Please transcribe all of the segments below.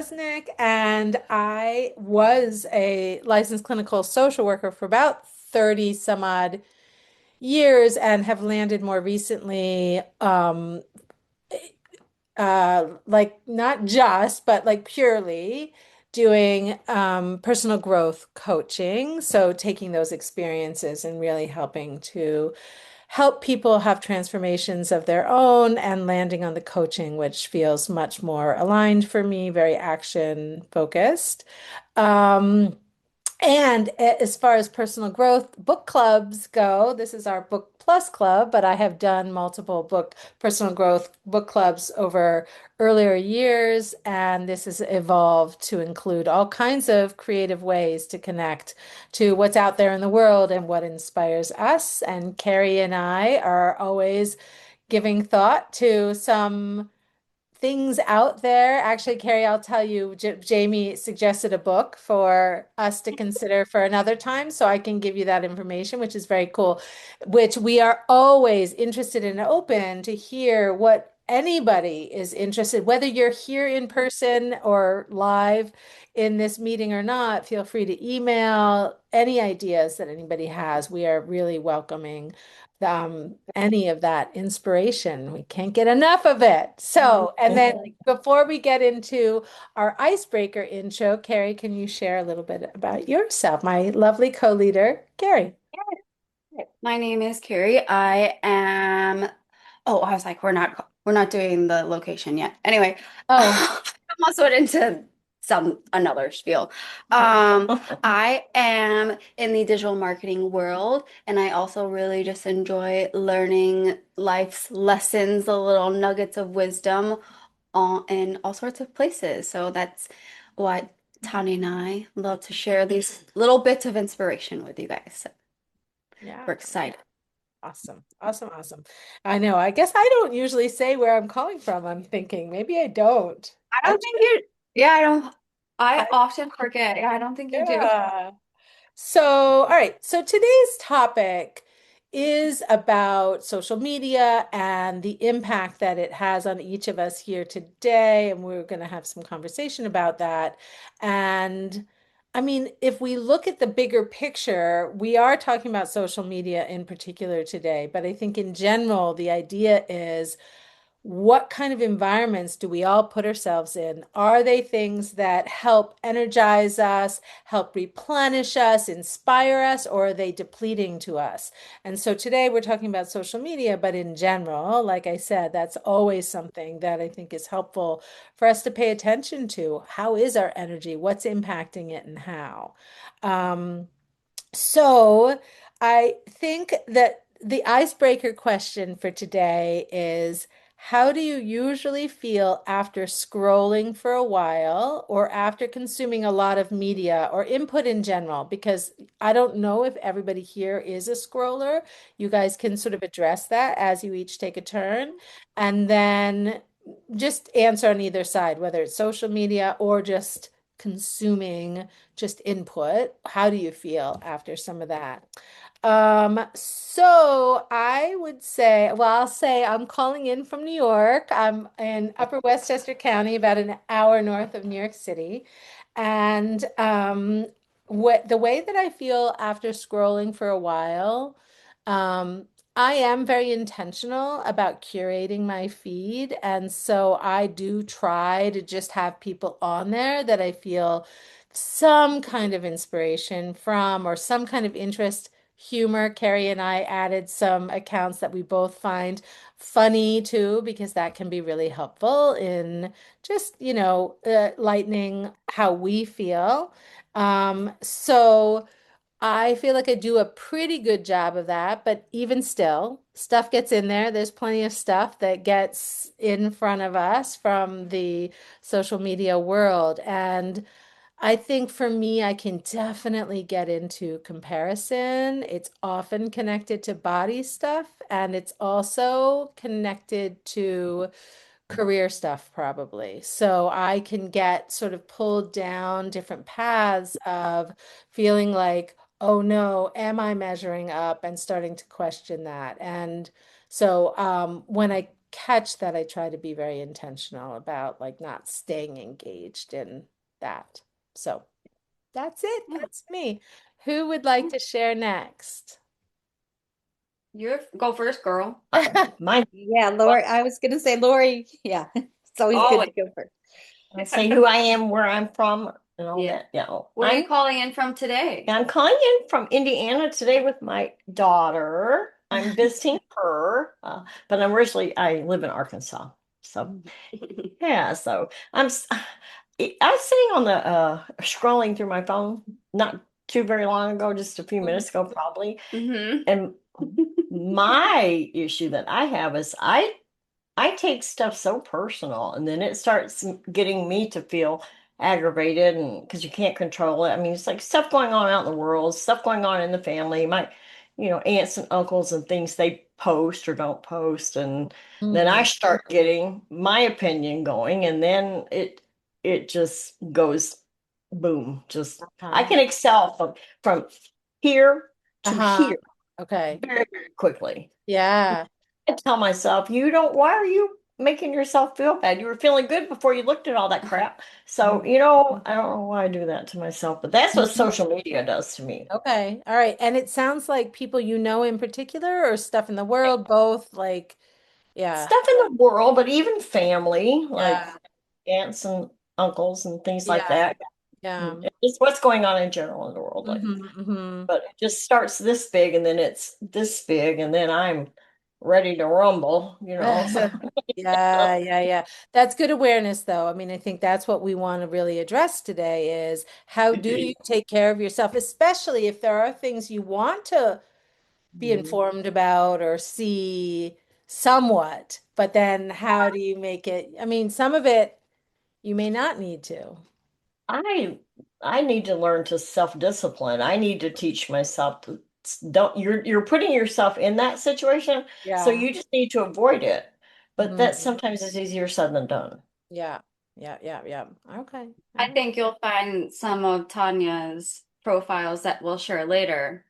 Cole-Lesnick, and I was a licensed clinical social worker for about 30 some odd years and have landed more recently, like not just, but like purely doing personal growth coaching. So taking those experiences and really helping to help people have transformations of their own and landing on the coaching, which feels much more aligned for me, very action focused. Um, and as far as personal growth book clubs go, this is our book plus club, but I have done multiple book personal growth book clubs over earlier years, and this has evolved to include all kinds of creative ways to connect to what's out there in the world and what inspires us. And Carrie and I are always giving thought to some things out there. Actually, Carrie, I'll tell you, Jamie suggested a book for us to consider for another time, so I can give you that information, which is very cool, which we are always interested and open to hear what anybody is interested, whether you're here in person or live in this meeting or not, feel free to email any ideas that anybody has. We are really welcoming any of that inspiration. We can't get enough of it. So, and then before we get into our icebreaker intro, Carrie, can you share a little bit about yourself? My lovely co-leader, Carrie. My name is Carrie. I am, oh, I was like, we're not doing the location yet. Anyway, Oh, I almost went into another spiel. I am in the digital marketing world, and I also really just enjoy learning life's lessons, the little nuggets of wisdom in all sorts of places. So that's what Tanya and I love to share these little bits of inspiration with you guys. So yeah. we're excited. Awesome. Awesome. Awesome. I know. I guess I don't usually say where I'm calling from. I'm thinking maybe I don't. I I don't think you, yeah, I don't, I I often forget. Yeah, I don't think you do. yeah. So, all right. So today's topic is about social media and the impact that it has on each of us here today. And we're going to have some conversation about that. And I mean, if we look at the bigger picture, we are talking about social media in particular today. But I think in general, the idea is what kind of environments do we all put ourselves in? Are they things that help energize us, help replenish us, inspire us, or are they depleting to us? And so today we're talking about social media, but in general, like I said, that's always something that I think is helpful for us to pay attention to. How is our energy? What's impacting it and how? Um, so I think that the icebreaker question for today is, how do you usually feel after scrolling for a while or after consuming a lot of media or input in general? Because I don't know if everybody here is a scroller. You guys can sort of address that as you each take a turn, and then just answer on either side, whether it's social media or just consuming just input. How do you feel after some of that? So I would say, well, I'll say I'm calling in from New York. I'm in Upper Westchester County, about an hour north of New York City. And what the way that I feel after scrolling for a while, um, I am very intentional about curating my feed. And so I do try to just have people on there that I feel some kind of inspiration from or some kind of interest, humor. Carrie and I added some accounts that we both find funny too, because that can be really helpful in just, lightening how we feel. So I feel like I do a pretty good job of that, but even still, stuff gets in there. There's plenty of stuff that gets in front of us from the social media world. And I think for me, I can definitely get into comparison. It's often connected to body stuff, and it's also connected to career stuff, probably. So I can get sort of pulled down different paths of feeling like, oh no, am I measuring up? And starting to question that. And so when I catch that, I try to be very intentional about like not staying engaged in that. So that's it. Yeah. That's me. Who would like to share next? You go first, girl. Mine. Yeah, Well, Lori, I was gonna say Lori, yeah, it's always good Always. to go first. I'll say who I am, where I'm from, and all Yeah. that. Yeah. Where are you calling in from today? I'm calling in from Indiana today with my daughter. I'm visiting her, but I live in Arkansas. So yeah, so I was sitting on the scrolling through my phone not too very long ago, just a few minutes ago probably. Mm-hmm. And my issue that I have is I take stuff so personal, and then it starts getting me to feel aggravated, and because you can't control it. I mean, it's like stuff going on out in the world, stuff going on in the family. My, aunts and uncles and things they post or don't post, and then I Mm, start getting my opinion going, and then it just goes boom. Just I uh-huh. can excel from here to Uh-huh. here Okay. very, very quickly. Yeah. I tell myself, why are you making yourself feel bad? You were feeling good before you looked at all that crap. So, I don't know why I do that to myself, but that's what Mhm. social media does to me. Okay. All right. And it sounds like people you know in particular or stuff in the world, both like, yeah. Stuff in the world, but even family, like Yeah. aunts and uncles and things like Yeah. that. Yeah. And it's just what's going on in general in the world. Like, Hmm. but it just starts this big and then it's this big and then I'm ready to rumble. So, Yeah, yeah, yeah. That's good awareness, though. I mean, I think that's what we want to really address today is how do you take care of yourself, especially if there are things you want to be informed about or see somewhat, but then how do you make it? I mean, some of it you may not need to. I I need to learn to self-discipline. I need to teach myself to don't you're putting yourself in that situation, so Yeah. you just need to avoid it. But that Mhm. sometimes is easier said than done. Yeah. Yeah, yeah, yeah. Okay. I think you'll find some of Tanya's profiles that we'll share later.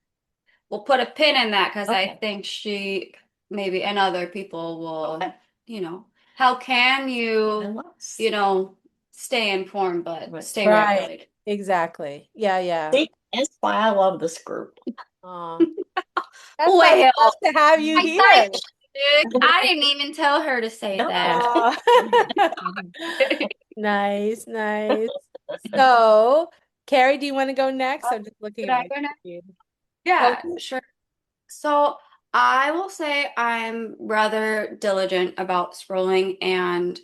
We'll put a pin in that because I Okay. think she maybe and other people will, Okay. how can you, Unless- you know, stay informed but But stay Right. regulated? Exactly. Yeah, yeah. see, that's why I love this group. Oh, that's why we Well, love to have you I here. psyched. I didn't even tell her to say No. that. Oh. Nice, nice. So, Carrie, do you want to go next? I'm just looking Should at I my go next? screen. Oh, Yeah, sure. So I will say I'm rather diligent about scrolling, and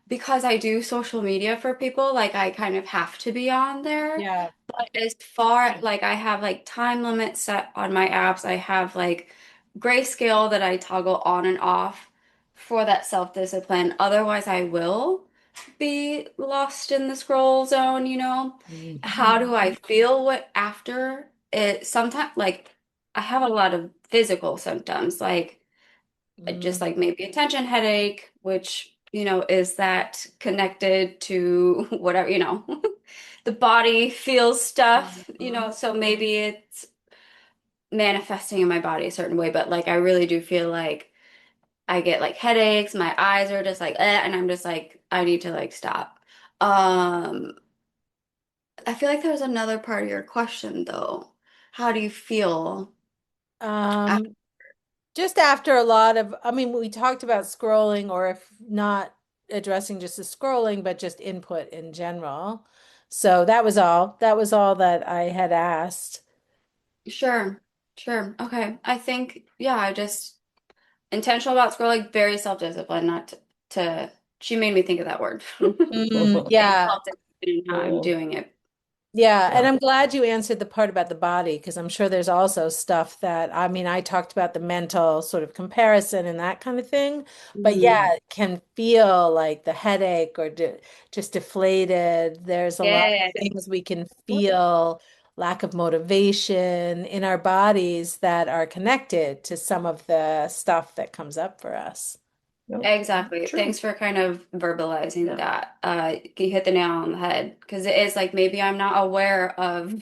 because I do social media for people, like I kind of have to be on there. yeah. But as far like I have like time limits set on my apps, I have like grayscale that I toggle on and off for that self-discipline. Otherwise, I will be lost in the scroll zone. How Mhm. do I feel what after it? Sometimes like I have a lot of physical symptoms, like just Mm, like maybe a tension headache, which, is that connected to whatever, the body feels stuff, mhm. so maybe it's manifesting in my body a certain way, but like I really do feel like I get like headaches, my eyes are just like, and I'm just like, I need to like stop. Um, I feel like there was another part of your question though. How do you feel? af- Um, just after a lot of, I mean, we talked about scrolling, or if not addressing just the scrolling, but just input in general. So that was all. That was all that I had asked. Sure, sure. Okay. I think, yeah, I just intentional about scrolling, very self-disciplined, not she made me think of that word. Mm, Being yeah. self-disciplined in how I'm Oh, doing it. Yeah, and yeah. I'm glad you answered the part about the body because I'm sure there's also stuff that, I mean, I talked about the mental sort of comparison and that kind of thing, but Mhm. yeah, it can feel like the headache or just deflated. There's a lot of Yeah. things we can feel, lack of motivation in our bodies that are connected to some of the stuff that comes up for us. No, Exactly. true. Thanks for kind of verbalizing Yeah. that. You hit the nail on the head because it is like maybe I'm not aware of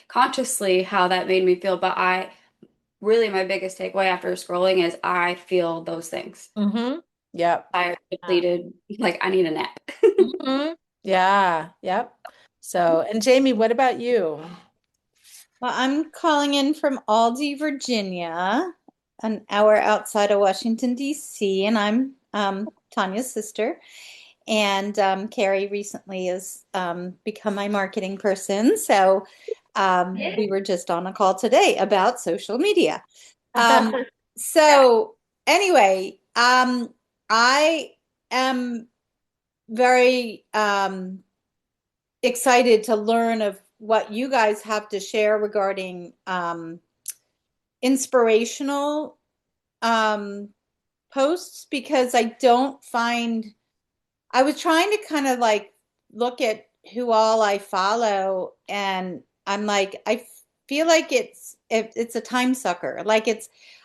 consciously how that made me feel, but I really my biggest takeaway after scrolling is I feel those things. Mm-hmm. Yep. Tired, depleted, like I need a nap. Mhm. Yeah. Yep. So, and Jamie, what about you? Well, I'm calling in from Aldie, Virginia, an hour outside of Washington, D.C., and I'm Tanya's sister. And Carrie recently has become my marketing person. So we were just on a call today about social media. Um, so anyway, I am very excited to learn of what you guys have to share regarding inspirational um, posts because I don't find I was trying to kind of like look at who all I follow, and I'm like, I feel like it's a time sucker. Like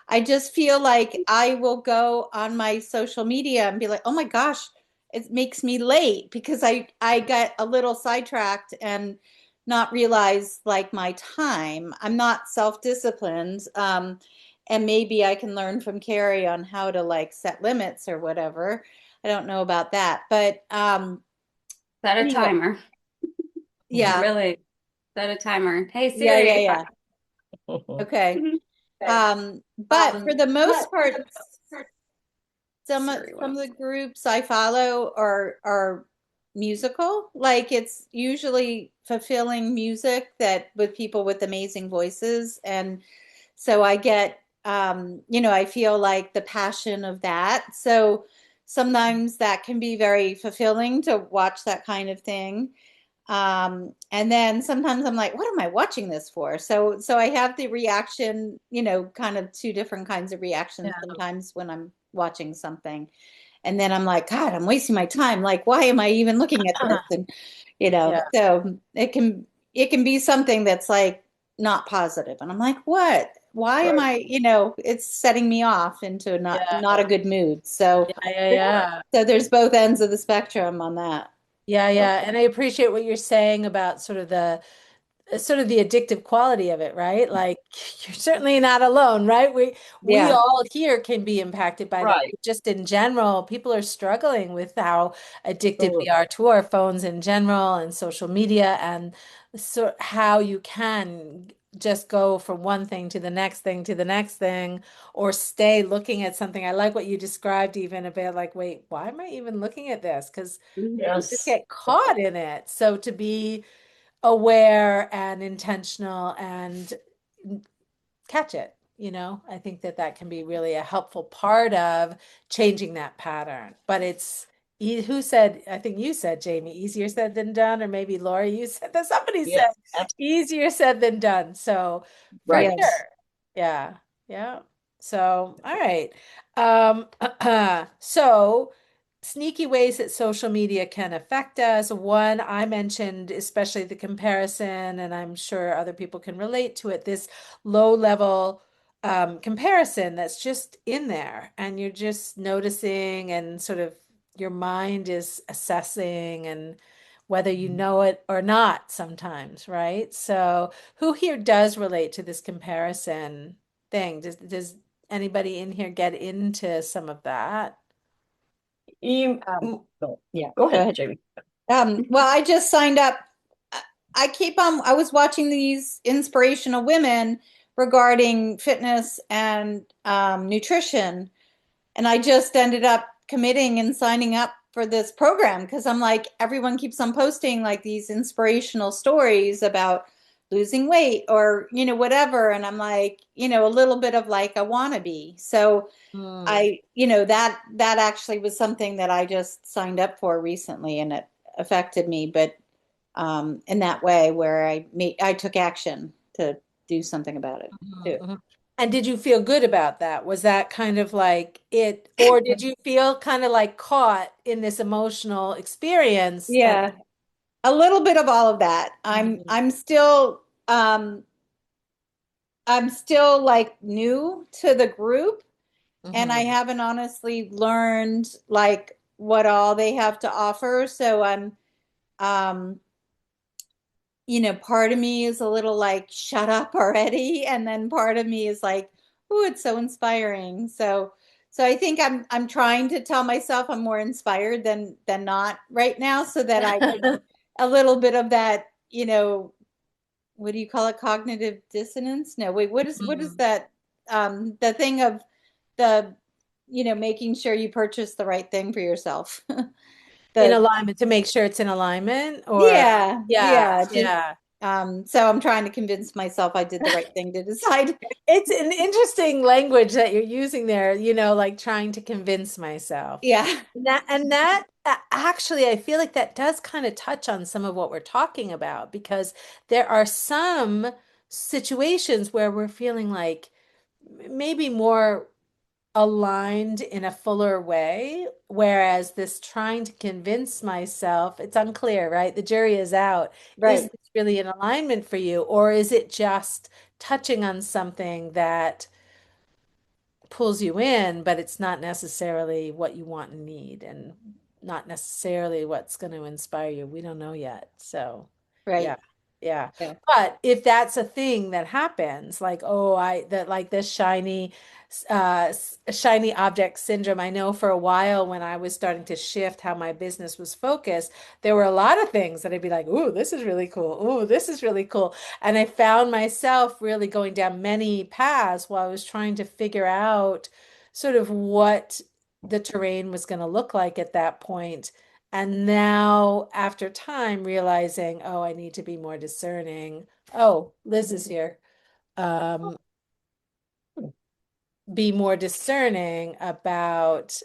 I just feel like I will go on my social media and be like, oh my gosh, it makes me late because I got a little sidetracked and not realize like my time. I'm not self-disciplined. And maybe I can learn from Carrie on how to like set limits or whatever. I don't know about that, but Set a anyway, timer. yeah, Really, set a timer. Hey yeah, yeah, Siri. yeah. Okay. Okay. But for the most part, Siri, some what? of the groups I follow are musical. Like it's usually fulfilling music that with people with amazing voices, and so I get I feel like the passion of that. So sometimes that can be very fulfilling to watch that kind of thing. And then sometimes I'm like, what am I watching this for? So I have the reaction, kind of two different kinds of reactions Yeah. sometimes when I'm watching something. And then I'm like, God, I'm wasting my time. Like, why am I even looking at this? And Yeah. so it can be something that's like not positive. And I'm like, what? Why am Right. I, it's setting me off into not a Yeah. good mood. So Yeah. Yeah. Yeah. so there's both ends of the spectrum on that. Yeah, yeah. And I appreciate what you're saying about sort of the addictive quality of it, right? Like you're certainly not alone, right? We Yeah. all here can be impacted by that. Right. Just in general, people are struggling with how addicted we So, are to our phones in general and social media and so how you can just go from one thing to the next thing to the next thing or stay looking at something. I like what you described even a bit like, wait, why am I even looking at this? Because just yes. get caught in it. So to be aware and intentional and catch it, I think that that can be really a helpful part of changing that pattern. But who said, I think you said, Jamie, easier said than done, or maybe Lori, you said that somebody said Yes. easier said than done. So for Right. Yes. sure. Yeah. Yeah. So, all right. So sneaky ways that social media can affect us. One, I mentioned, especially the comparison, and I'm sure other people can relate to it, this low level comparison that's just in there, and you're just noticing, and sort of your mind is assessing, and whether you know it or not sometimes, right? So, who here does relate to this comparison thing? Does anybody in here get into some of that? Um, yeah, Go go ahead, ahead. Jamie. Well, I just signed up. I was watching these inspirational women regarding fitness and nutrition, and I just ended up committing and signing up for this program because I'm like, everyone keeps on posting like these inspirational stories about losing weight or, whatever. And I'm like, a little bit of like a wannabe. So Hmm. that actually was something that I just signed up for recently and it affected me, but in that way where I took action to do something about it too. Mhm, mhm. And did you feel good about that? Was that kind of like it, or did you feel kind of like caught in this emotional experience that, Yeah, a little bit of all of that. Mhm, I'm still like new to the group and I mhm, haven't honestly learned like what all they have to offer. So um, part of me is a little like, shut up already. And then part of me is like, oh, it's so inspiring. So I think I'm trying to tell myself I'm more inspired than not right now, so that I can a little bit of that, what do you call it? Cognitive dissonance? No, wait, what is Mm. that? The thing of the, making sure you purchase the right thing for yourself. In The alignment to make sure it's in alignment or Yeah, yeah, yeah. yeah. So I'm trying to convince myself I did the right thing to decide. It's an interesting language that you're using there, like trying to convince myself. Yeah, Actually, I feel like that does kind of touch on some of what we're talking about because there are some situations where we're feeling like maybe more aligned in a fuller way, whereas this trying to convince myself, it's unclear, right? The jury is out. Is right, this really in alignment for you, or is it just touching on something that pulls you in, but it's not necessarily what you want and need, and not necessarily what's going to inspire you. We don't know yet. So, yeah. right. Yeah. Yeah, But if that's a thing that happens, like, oh, that like this shiny object syndrome, I know for a while when I was starting to shift how my business was focused, there were a lot of things that I'd be like, ooh, this is really cool. Ooh, this is really cool. And I found myself really going down many paths while I was trying to figure out sort of what the terrain was going to look like at that point. And now, after time, realizing, oh, I need to be more discerning. Oh, Liz is here. Um, be more discerning about,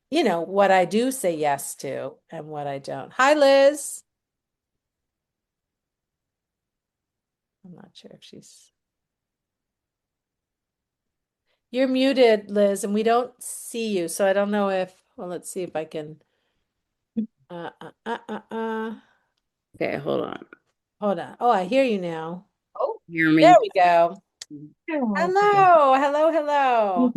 what I do say yes to and what I don't. Hi, Liz. I'm not sure if she's. You're muted, Liz, and we don't see you, so I don't know if. Well, let's see if I can. Uh, uh, uh, uh, uh. Okay, hold on. Hold on. Oh, I hear you now. Oh, Hear There me? we go. okay. Hello, hello, hello.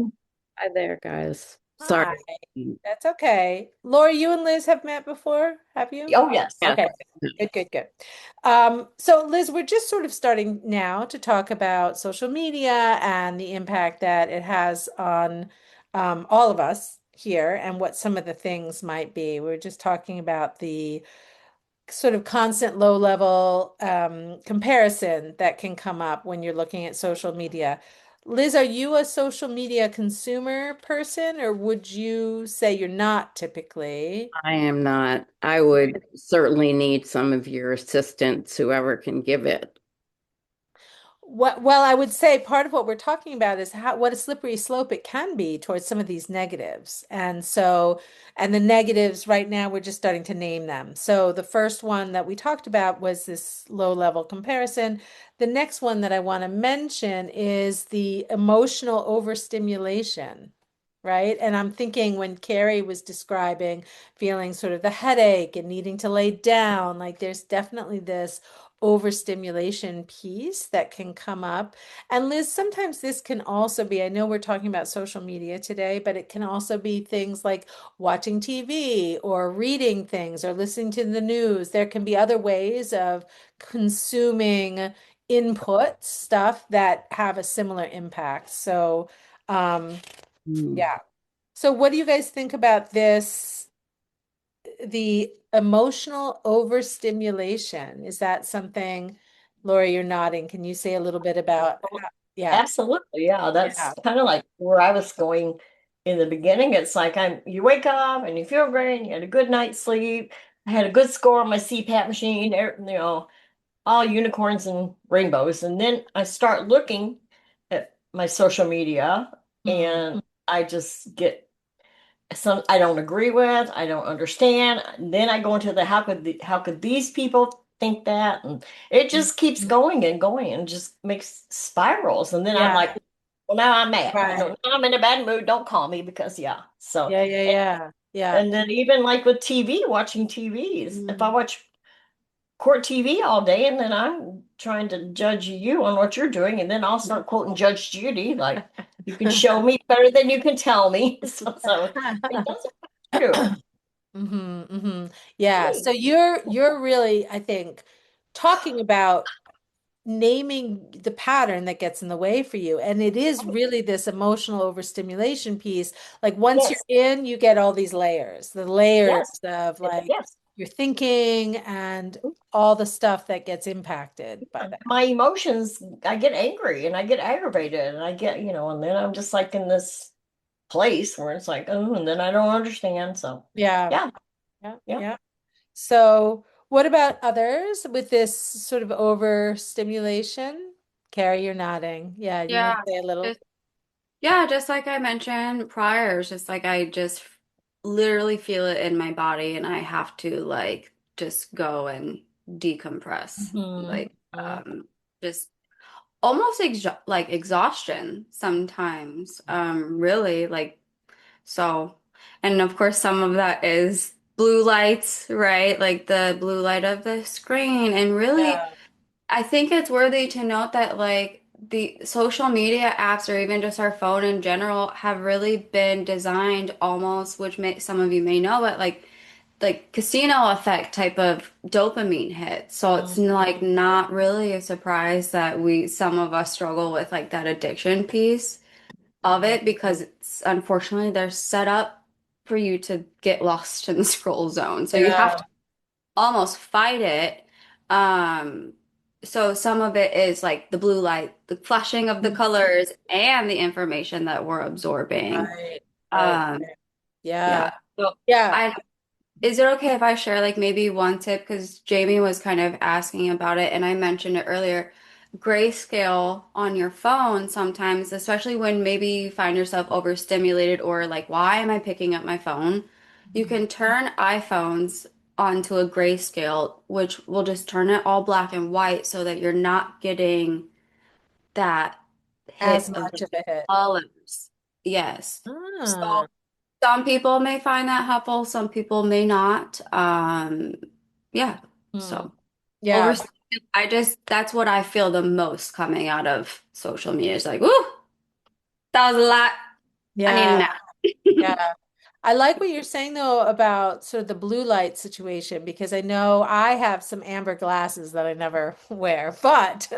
Hi there, guys. Sorry. Hi. That's okay. Lori, you and Liz have met before, have you? Oh, yes. Yes. Okay. Good, good, good. So Liz, we're just sort of starting now to talk about social media and the impact that it has on all of us here and what some of the things might be. We're just talking about the sort of constant low level comparison that can come up when you're looking at social media. Liz, are you a social media consumer person, or would you say you're not typically? I am not. I would certainly need some of your assistance, whoever can give it. Well, I would say part of what we're talking about is what a slippery slope it can be towards some of these negatives. And the negatives right now, we're just starting to name them. So the first one that we talked about was this low level comparison. The next one that I want to mention is the emotional overstimulation, right? And I'm thinking when Carrie was describing feeling sort of the headache and needing to lay down, like there's definitely this overstimulation piece that can come up. And Liz, sometimes this can also be, I know we're talking about social media today, but it can also be things like watching TV or reading things or listening to the news. There can be other ways of consuming input stuff that have a similar impact. So, Hmm. yeah. So what do you guys think about this? The emotional overstimulation, is that something, Lori, you're nodding. Can you say a little bit about yeah, Absolutely. Yeah. yeah. That's kind of like where I was going in the beginning. It's like you wake up and you feel great and you had a good night's sleep. I had a good score on my CPAP machine, all unicorns and rainbows. And then I start looking at my social media Mm, and I just get some I don't agree with, I don't understand. And then I go into how could these people think that? And it mm, just keeps mm. going and going and just makes spirals. And then I'm Yeah, like, well, now I'm mad. right. Now I'm in a bad mood. Don't call me because yeah. So Yeah, yeah, yeah. Yeah. and then even like with TV, watching TVs, if I Mm. watch court TV all day and then I'm trying to judge you on what you're doing, and then I'll start quoting Judge Judy, like you can show me better than you can tell me. So it does affect you. Yeah. So you're really, I think, talking about naming the pattern that gets in the way for you. And it is really this emotional overstimulation piece. Like once you're Yes, in, you get all these layers, the layers yes, of like yes. your thinking and all the stuff that gets impacted by that. My emotions, I get angry and I get aggravated and I get, and then I'm just like in this place where it's like, oh, and then I don't understand. So, Yeah, yeah, yeah, yeah. yeah. So, what about others with this sort of overstimulation? Carrie, you're nodding. Yeah, you want Yeah, to say a little? just yeah, just like I mentioned prior, it's just like I just literally feel it in my body and I have to like just go and decompress. Mhm. Like just almost like exhaustion sometimes. Really like so and of course some of that is blue lights, right? Like the blue light of the screen and really Yeah. I think it's worthy to note that like the social media apps or even just our phone in general have really been designed almost, which may, some of you may know, but like casino effect type of dopamine hit. So it's like not really a surprise that we some of us struggle with like that addiction piece of it because it's unfortunately they're set up for you to get lost in the scroll zone. So you have Yeah. to almost fight it. Um, so some of it is like the blue light, the flashing of the colors, and the information that we're absorbing. Right. Right. Um, Yeah. yeah. So Yeah. I is it okay if I share like maybe one tip? Because Jamie was kind of asking about it, and I mentioned it earlier. Grayscale on your phone sometimes, especially when maybe you find yourself overstimulated or like, why am I picking up my phone? You can turn iPhones onto a grayscale, which will just turn it all black and white so that you're not getting that As hit of the much of a hit. colors. Yes. Ah. So some people may find that helpful, some people may not. Yeah. Hmm. So over, Yeah. I just that's what I feel the most coming out of social media. It's like, ooh, that was a lot. I need a Yeah. nap. Yeah. I like what you're saying though about sort of the blue light situation because I know I have some amber glasses that I never wear, but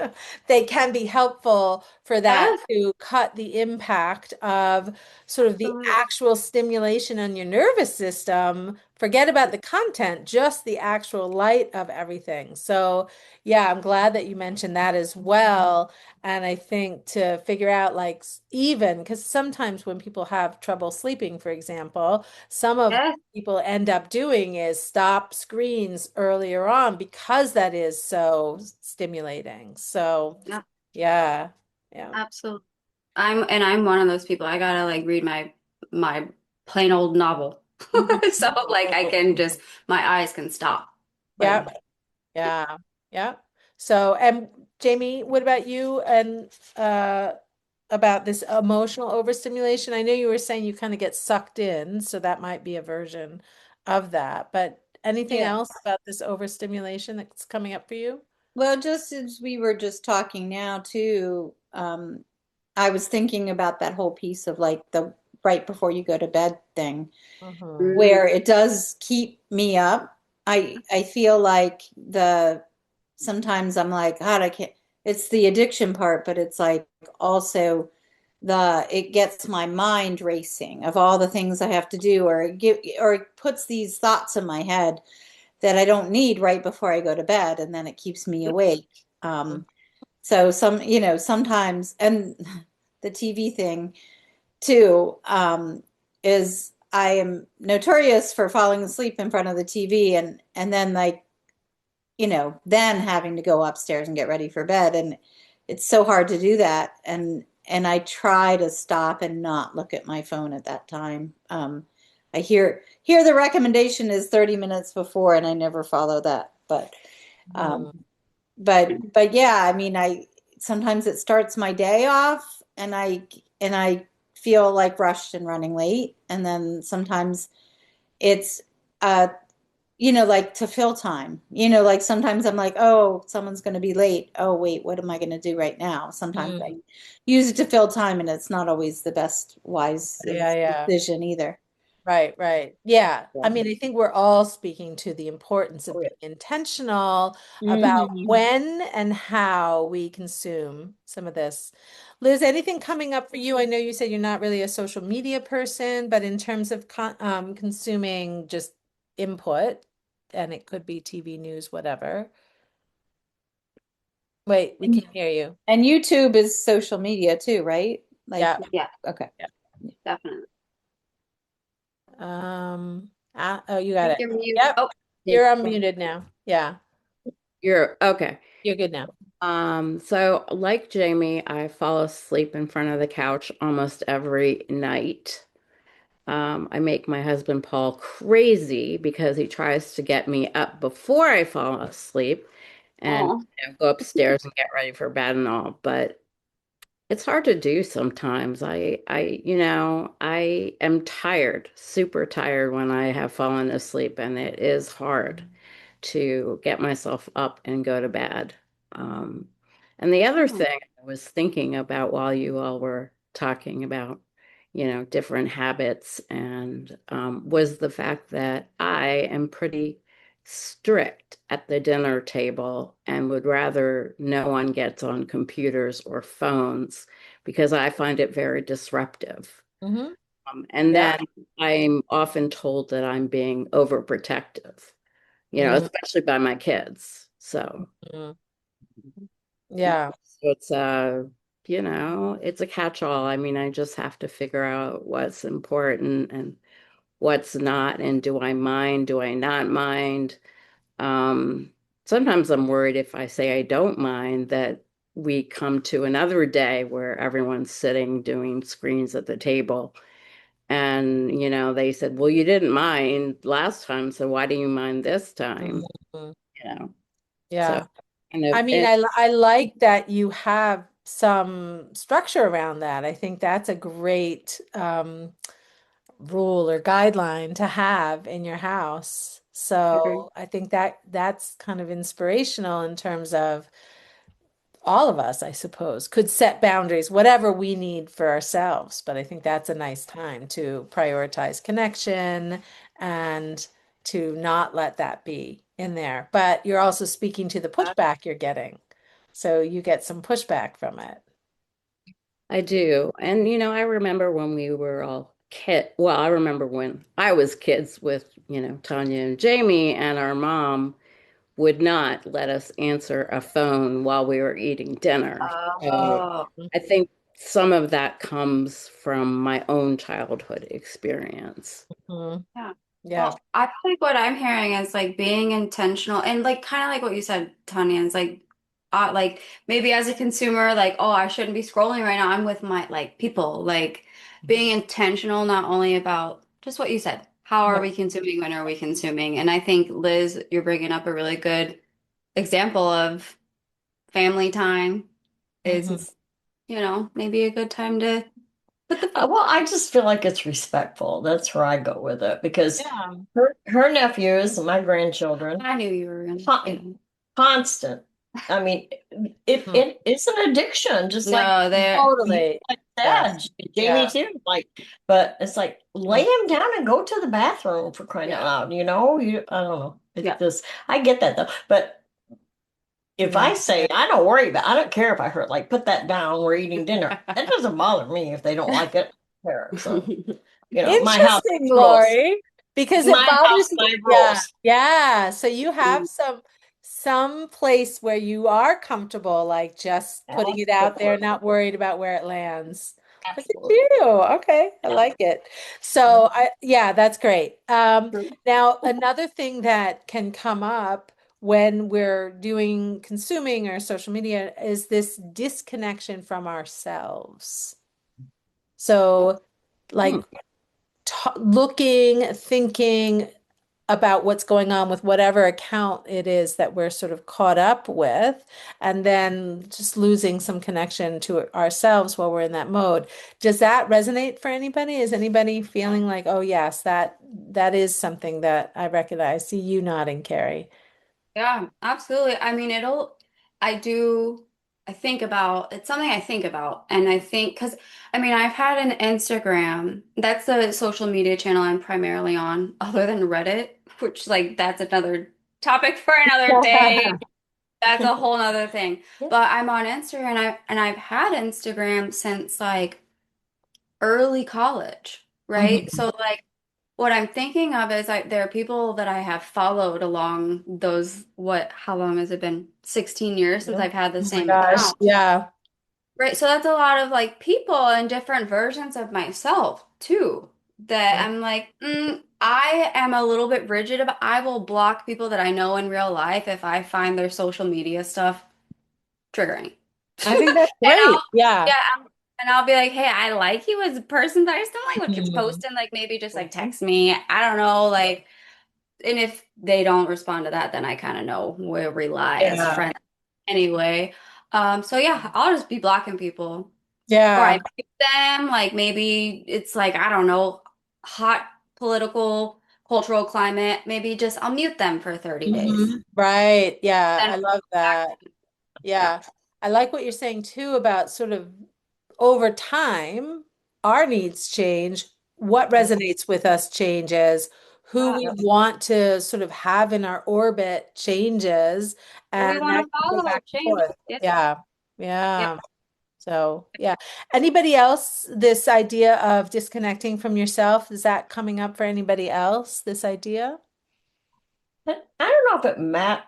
they can be helpful for that Yes, to cut the impact of sort of the absolutely. actual stimulation on your nervous system. Forget about the content, just the actual light of everything. So, yeah, I'm glad that you mentioned that as well. And I think to figure out like even because sometimes when people have trouble sleeping, for example, some of Yes. people end up doing is stop screens earlier on because that is so stimulating. So Yeah, yeah, yeah. absolutely. I'm one of those people. I gotta like read my plain old novel. Mhm. So like I can just my eyes can stop. Like Yeah, yeah, yeah. So and Jamie, what about you and about this emotional overstimulation? I know you were saying you kind of get sucked in, so that might be a version of that. But anything Yeah. else about this overstimulation that's coming up for you? Well, just as we were just talking now too, I was thinking about that whole piece of like the right before you go to bed thing, Hmm. mm, where it does keep me up. I feel like the sometimes I'm like, God, I can't. It's the addiction part, but it's like also the it gets my mind racing of all the things I have to do, or it puts these thoughts in my head that I don't need right before I go to bed, and then it keeps me awake. So sometimes, and the TV thing too, is I am notorious for falling asleep in front of the TV and then like, then having to go upstairs and get ready for bed. And it's so hard to do that. And I try to stop and not look at my phone at that time. I hear the recommendation is 30 minutes before, and I never follow that. Um, Hmm. but yeah, I mean, I sometimes it starts my day off, and I feel like rushed and running late, and then sometimes it's uh like to fill time. Like sometimes I'm like, oh, someone's going to be late. Oh, wait, what am I going to do right now? Sometimes I Hmm. use it to fill time, and it's not always the best wise Yeah, yeah. decision either. Right, right. Yeah. Yeah. I mean, I think we're all speaking to the importance of Oh, yeah. being intentional about Mhm. when and how we consume some of this. Liz, anything coming up for you? I know you said you're not really a social media person, but in terms of consuming just input, and it could be TV news, whatever. Wait, we And, can't hear you. and YouTube is social media too, right? Like, Yeah. Yeah, okay. Yeah. definitely. Oh, you got Think it. you're mute. Yep. Oh, You're unmuted now. Yeah. You're okay. You're good now. So like Jamie, I fall asleep in front of the couch almost every night. I make my husband Paul crazy because he tries to get me up before I fall asleep and oh, go upstairs and get ready for bed and all. But it's hard to do sometimes. I am tired, super tired when I have fallen asleep, and it is hard to get myself up and go to bed. Um, and the other oh, thing I was thinking about while you all were talking about, different habits and was the fact that I am pretty strict at the dinner table and would rather no one gets on computers or phones because I find it very disruptive. Hmm. And Yeah. then I'm often told that I'm being overprotective, especially by my kids. So, Mhm. so Yeah. it's a catch-all. I mean, I just have to figure out what's important and what's not, and do I mind, do I not mind? Um, Sometimes I'm worried if I say I don't mind that we come to another day where everyone's sitting doing screens at the table. And, they said, well, you didn't mind last time, so why do you mind this time? Mhm. You know, so Yeah. kind I of, mean, I like that you have some structure around that. I think that's a great rule or guideline to have in your house. agree. So I think that that's kind of inspirational in terms of all of us, I suppose, could set boundaries, whatever we need for ourselves. But I think that's a nice time to prioritize connection and to not let that be in there. But you're also speaking to the pushback you're getting. So you get some pushback from it. I do. And, I remember when we were all well, I remember when I was kids with, Tanya and Jamie, and our mom would not let us answer a phone while we were eating dinner. So Oh. I think some of that comes from my own childhood experience. Mhm. Yeah. Yeah. Well, I feel like what I'm hearing is like being intentional and like kind of like what you said, Tanya, is like maybe as a consumer, like, oh, I shouldn't be scrolling right now. I'm with my like people, like being intentional, not only about just what you said. How are Yeah. we consuming? When are we consuming? And I think, Liz, you're bringing up a really good example of family time Mhm. is, maybe a good time to put the phone. Well, I just feel like it's respectful. That's where I go with it because Yeah. her nephews, my grandchildren, I knew you were gonna say con constant. I mean, Hmm. it's an addiction, just like no, there. you Totally. like Yes. said, Jamie Yeah. too. Like, but it's like lay Mm. him down and go to the bathroom for crying out Yeah. loud. I don't know. It's Yeah. just I get that though, but. If Yeah. I say I don't care if I hurt, like put that down, we're eating dinner. That doesn't bother me if they don't like it. I don't care. So, my house Interesting, rules. Lori, because it My house, bothers my you. Yeah, rules. yeah. So you have some place where you are comfortable, like just putting it out there, Absolutely. not worried about where it lands. Look at Absolutely. you. Okay, I like it. So yeah, that's great. Now another thing that can come up when we're doing consuming or social media is this disconnection from ourselves. So Hmm. like looking, thinking about what's going on with whatever account it is that we're sort of caught up with, and then just losing some connection to ourselves while we're in that mode. Does that resonate for anybody? Is anybody feeling like, oh yes, that is something that I recognize? See you nodding, Carrie. Yeah, absolutely. I mean, I do. I think about, it's something I think about. And I think, because I mean, I've had an Instagram. That's the social media channel I'm primarily on, other than Reddit, which, like, that's another topic for another day. That's a whole nother thing. Yeah. But I'm on Instagram, and I've had Instagram since like early college, right? Mhm. So like what I'm thinking of is there are people that I have followed along those, how long has it been? 16 years since Yeah. I've had the Oh my same gosh. account. Yeah. Right. So that's a lot of like people and different versions of myself too. That I'm like, I am a little bit rigid about, I will block people that I know in real life if I find their social media stuff triggering. I think that's And great. I'll, Yeah. yeah, and I'll be like, hey, I like you as a person, but I just don't like what you're Mhm. posting. Like maybe just like Mhm. text me. I don't know. Like, and if they don't respond to that, then I kind of know where we lie as Yeah. friends anyway. So yeah, I'll just be blocking people. Or I Yeah. mute them. Like maybe it's like, I don't know, hot political, cultural climate. Maybe just I'll mute them for 30 days. Right. Yeah. Then I love back. that. Yeah. Yeah. I like what you're saying too about sort of over time, our needs change. What Yeah. resonates with us changes. Who we Yeah. want to sort of have in our orbit changes. Who we And want that to can go follow back and change. forth. Yeah. Yeah. Yep. Yeah. So, yeah. Anybody else, this idea of disconnecting from yourself, is that coming up for anybody else, this idea? I don't know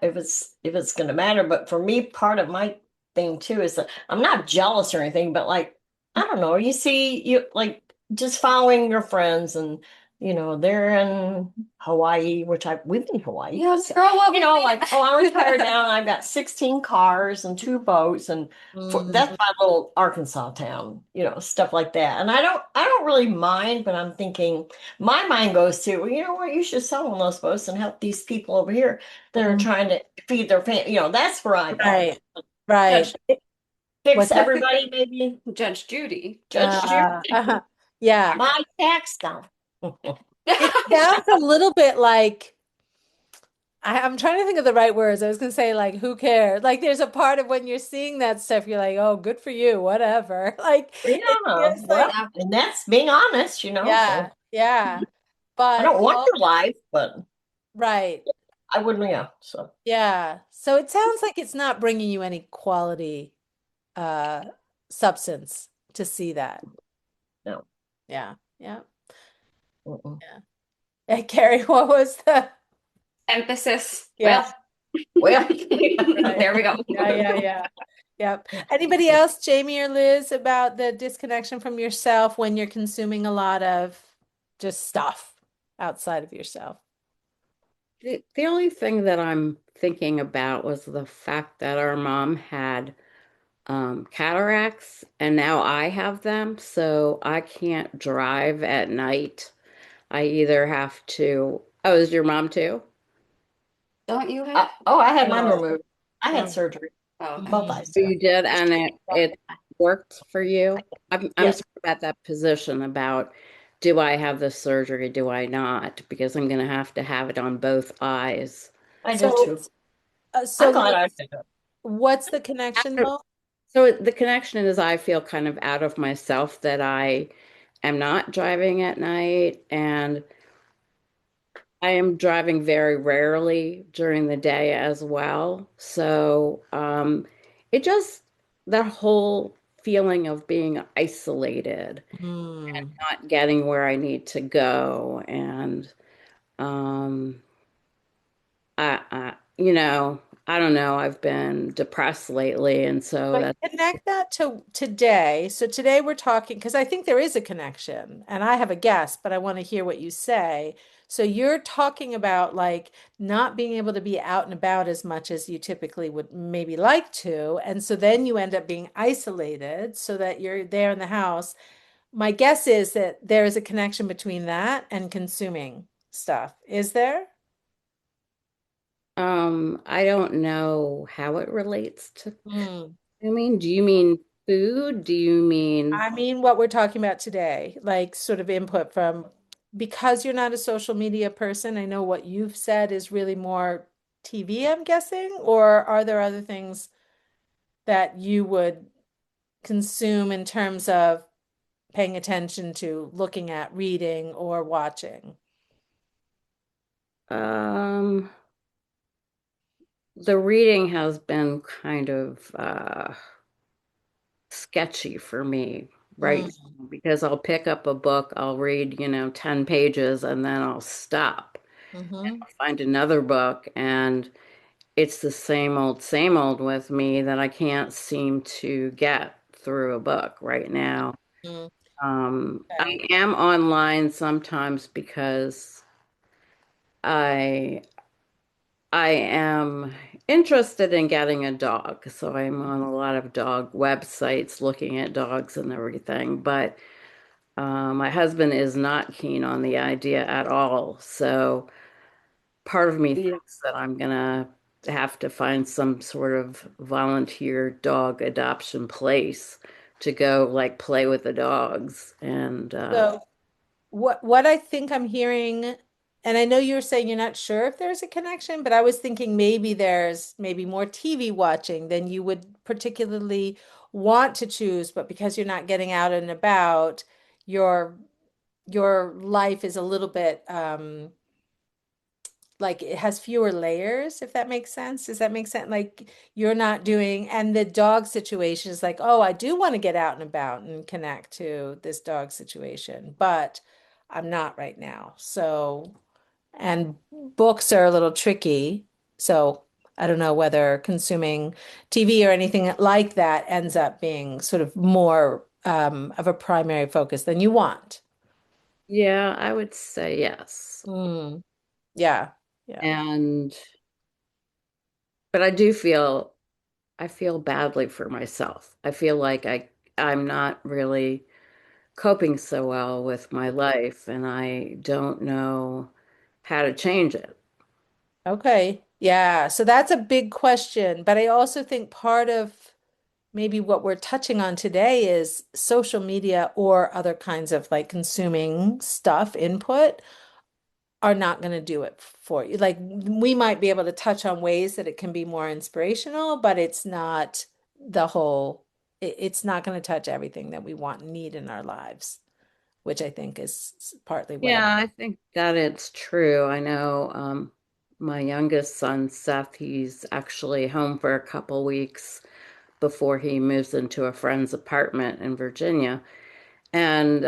if it's going to matter, but for me, part of my thing too is that I'm not jealous or anything, but like I don't know, you see you like just following your friends and they're in Hawaii, which we've been in Hawaii, Yeah, so, girl, what we like oh I'm retired now and I've got 16 cars and two boats and Mm, that's my little Arkansas town, stuff like that. And I don't really mind, but I'm thinking my mind goes to, well, you know what, you should sell one of those boats and help these people over here that are mm, trying to feed their family. That's where I go. right, right. Judge, fix What's that? everybody, maybe. Judge Judy. Judge Judy, Uh-huh. Yeah. my tax stuff. It sounds a little bit like I'm trying to think of the right words. I was gonna say like who cares? Like there's a part of when you're seeing that stuff, you're like, oh, good for you, whatever. Like it Yeah, feels like well, and that's being honest, yeah, so yeah. I But don't want your life, but right. I wouldn't, yeah, so Yeah. So it sounds like it's not bringing you any quality uh substance to see that. no. Yeah. Yeah. Mm-mm. Yeah. Hey, Carrie, what was the Emphasis. yeah, Well, Well, right. there we go. Yeah, yeah, yeah. Yep. Anybody else, Jamie or Liz, about the disconnection from yourself when you're consuming a lot of just stuff outside of yourself? The only thing that I'm thinking about was the fact that our mom had cataracts and now I have them, so I can't drive at night. I either have to, oh, is your mom too? Don't you have? I had mine Oh. removed. I had Mm, surgery. Oh, okay. Both mhm. eyes. You did, and it worked for you. I'm Yeah, sort of at that position about do I have the surgery, do I not? Because I'm going to have it on both eyes. I did So, too. so I'm glad I did it. what's the connection though? So the connection is I feel kind of out of myself that I am not driving at night and I am driving very rarely during the day as well. So it just that whole feeling of being isolated, Hmm. not getting where I need to go, and um, I don't know. I've been depressed lately, and so But that's connect that to today. So today we're talking because I think there is a connection, and I have a guess, but I want to hear what you say. So you're talking about like not being able to be out and about as much as you typically would maybe like to, and so then you end up being isolated so that you're there in the house. My guess is that there is a connection between that and consuming stuff. Is there? I don't know how it relates to. Hmm. I mean, do you mean food? Do you mean I mean, what we're talking about today, like sort of input from, because you're not a social media person, I know what you've said is really more TV, I'm guessing, or are there other things? that you would consume in terms of paying attention to, looking at, reading, or watching? Um, the reading has been kind of sketchy for me right Mm, now because I'll pick up a book, I'll read, 10 pages, and then I'll stop. hmm Find another book, and it's the same old with me that I can't seem to get through a book right now. mm, I okay. am online sometimes because I I am interested in getting a dog, so I'm on a lot of dog websites looking at dogs and everything. But my husband is not keen on the idea at all. So part of me Yeah. thinks that I'm gonna have to find some sort of volunteer dog adoption place to go like play with the dogs. And So what I think I'm hearing, and I know you were saying you're not sure if there's a connection, but I was thinking maybe there's maybe more TV watching than you would particularly want to choose, but because you're not getting out and about, your your life is a little bit like it has fewer layers, if that makes sense. Does that make sense? Like you're not doing, and the dog situation is like, oh, I do want to get out and about and connect to this dog situation, but I'm not right now. So, and books are a little tricky. So I don't know whether consuming TV or anything like that ends up being sort of more of a primary focus than you want. yeah, I would say yes. Mm, yeah. Yeah. And but I feel badly for myself. I feel like I'm not really coping so well with my life, and I don't know how to change it. Okay. Yeah. So that's a big question. But I also think part of maybe what we're touching on today is social media or other kinds of like consuming stuff, input, are not going to do it for you. Like we might be able to touch on ways that it can be more inspirational, but it's not the whole, it's not going to touch everything that we want and need in our lives, which I think is partly what I'm. Yeah, I think that it's true. I know my youngest son, Seth, he's actually home for a couple weeks before he moves into a friend's apartment in Virginia. And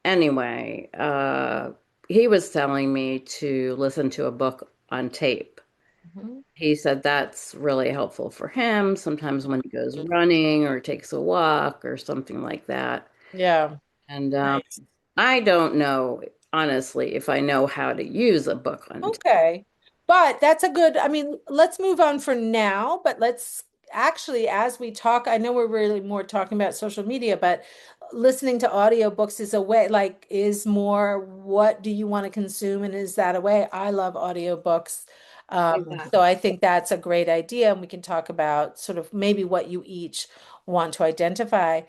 anyway, he was telling me to listen to a book on tape. Mhm. He said that's really helpful for him sometimes when he goes running or takes a walk or something like that. Yeah. And Nice. I don't know, honestly, if I know how to use a book on tape. Okay. But that's a good, I mean, let's move on for now, but let's actually, as we talk, I know we're really more talking about social media, but listening to audiobooks is a way, like, is more what do you want to consume? And is that a way? I love audiobooks. So Exactly. I think that's a great idea. And we can talk about sort of maybe what you each want to identify.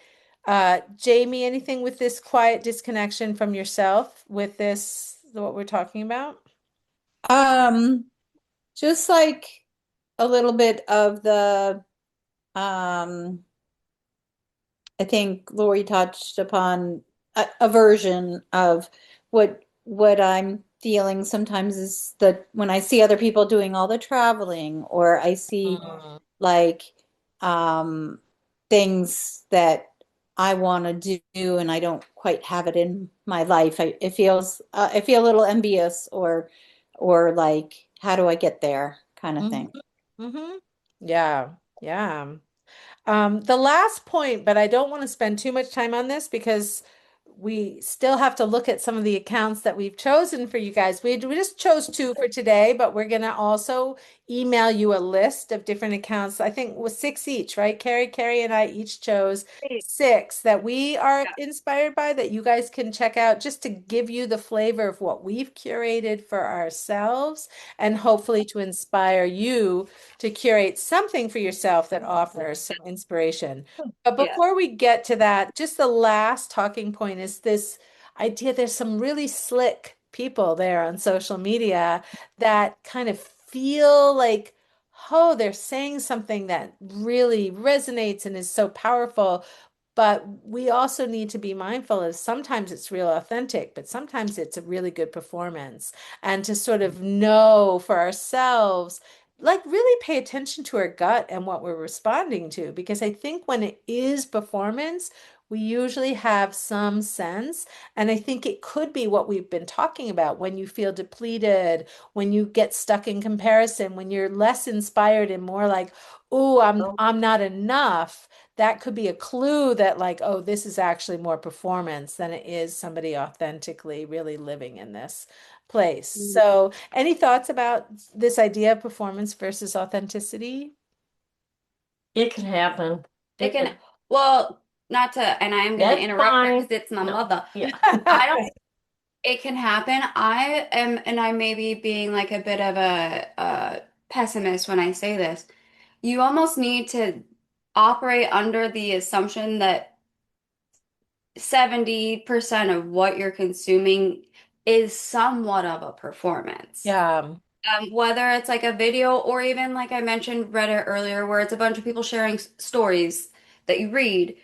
Jamie, anything with this quiet disconnection from yourself with this, what we're talking about? Um, just like a little bit of the um I think Lori touched upon a version of what I'm feeling sometimes is that when I see other people doing all the traveling, or I see Mm, like um things that I want to do and I don't quite have it in my life. It feels I feel a little envious, or like how do I get there kind of mhm, thing. mhm. Yeah, yeah. The last point, but I don't want to spend too much time on this because we still have to look at some of the accounts that we've chosen for you guys. We just chose two for today, but we're going to also email you a list of different accounts. I think it was six each, right? Carrie and I each chose six that we are inspired by that you guys can check out just to give you the flavor of what we've curated for ourselves and hopefully to inspire you to curate something for yourself that offers some inspiration. But Yeah. before we get to that, just the last talking point is this idea there's some really slick people there on social media that kind of feel like oh, they're saying something that really resonates and is so powerful. But we also need to be mindful of sometimes it's real authentic, but sometimes it's a really good performance. And to sort of know for ourselves, like really pay attention to our gut and what we're responding to. Because I think when it is performance, we usually have some sense. And I think it could be what we've been talking about when you feel depleted, when you get stuck in comparison, when you're less inspired and more like, oh, Oh, I'm not enough. That could be a clue that like, oh, this is actually more performance than it is somebody authentically really living in this place. Mm. So, any thoughts about this idea of performance versus authenticity? it can happen. It It can, can. well, not to, and I am going to That's interrupt her fine. because it's my No. mother. Yeah. I don't, it can happen. I am, and I may be being like a bit of a pessimist when I say this. You almost need to operate under the assumption that 70% of what you're consuming is somewhat of a performance. Yeah, Whether it's like a video or even like I mentioned Reddit earlier, where it's a bunch of people sharing stories that you read.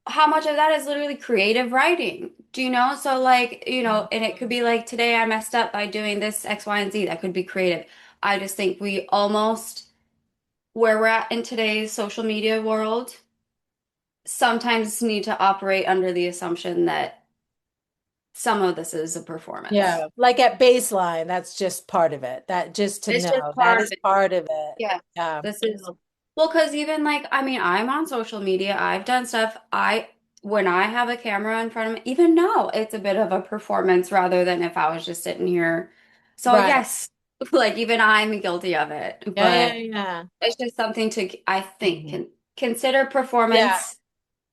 How much of that is literally creative writing? Do you know? So like, and it could be like today I messed up by doing this X, Y, and Z. That could be creative. I just think we almost where we're at in today's social media world sometimes need to operate under the assumption that some of this is a performance. yeah. Like at baseline, that's just part of it. That just to It's just know that part of is it. part of it. Yeah. Yeah. This is well, because even like, I mean, I'm on social media. I've done stuff. When I have a camera in front of me, even now, it's a bit of a performance rather than if I was just sitting here. So Right. yes, like even I'm guilty of it, Yeah, yeah, but yeah. it's just something to, I think, Mhm. can consider Yeah, performance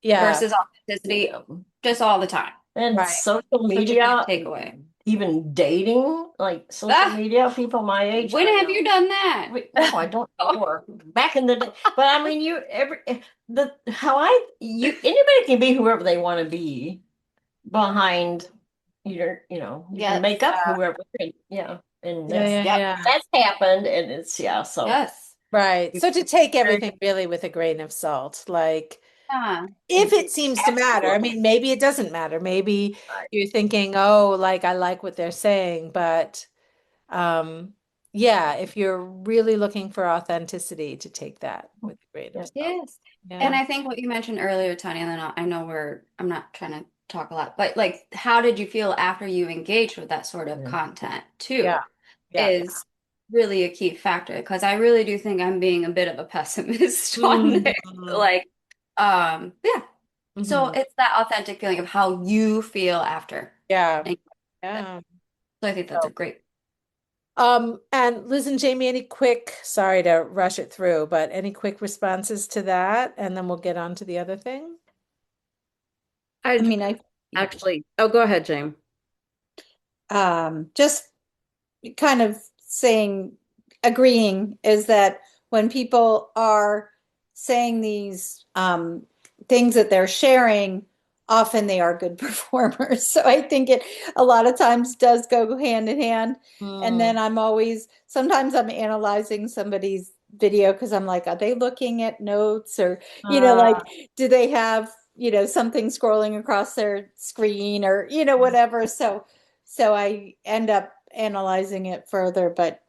yeah. versus authenticity Yeah. just all the time. And Right. social Such a big media, takeaway. even dating, like social Ah, media, people my age. when have you done that? No, I don't or back in the day. But I mean, you every the how I you anybody can be whoever they want to be behind you can make Yes. up whoever. Yeah, and Yeah, yeah, Yep. yeah. that's happened, and it's yeah. So Yes. Right. So to take everything really with a grain of salt, like Yeah. if it seems to matter, I absolutely. mean, maybe it doesn't matter. Maybe you're thinking, oh, like I like what they're saying, but um, yeah, if you're really looking for authenticity, to take that with a grain of Yeah, salt. Yes. And Yeah. I think what you mentioned earlier, Tanya, and then I know I'm not trying to talk a lot, but like, how did you feel after you engaged with that sort of yeah. content Yeah. too, Yeah. is really a key factor because I really do think I'm being a bit of a pessimist on this. Mhm. Like, yeah. So Mhm. it's that authentic feeling of how you feel after. Yeah. And Yeah. so I think that's a great. And Liz and Jamie, any quick, sorry to rush it through, but any quick responses to that? And then we'll get on to the other thing. I I mean, I, yeah. actually, oh, go ahead, James. Just kind of saying, agreeing is that when people are saying these things that they're sharing, often they are good performers. So I think it a lot of times does go hand in hand. And then Mm. I'm always, sometimes I'm analyzing somebody's video because I'm like, are they looking at notes or, like, Uh, do they have, something scrolling across their screen or, whatever. So I end up analyzing it further, but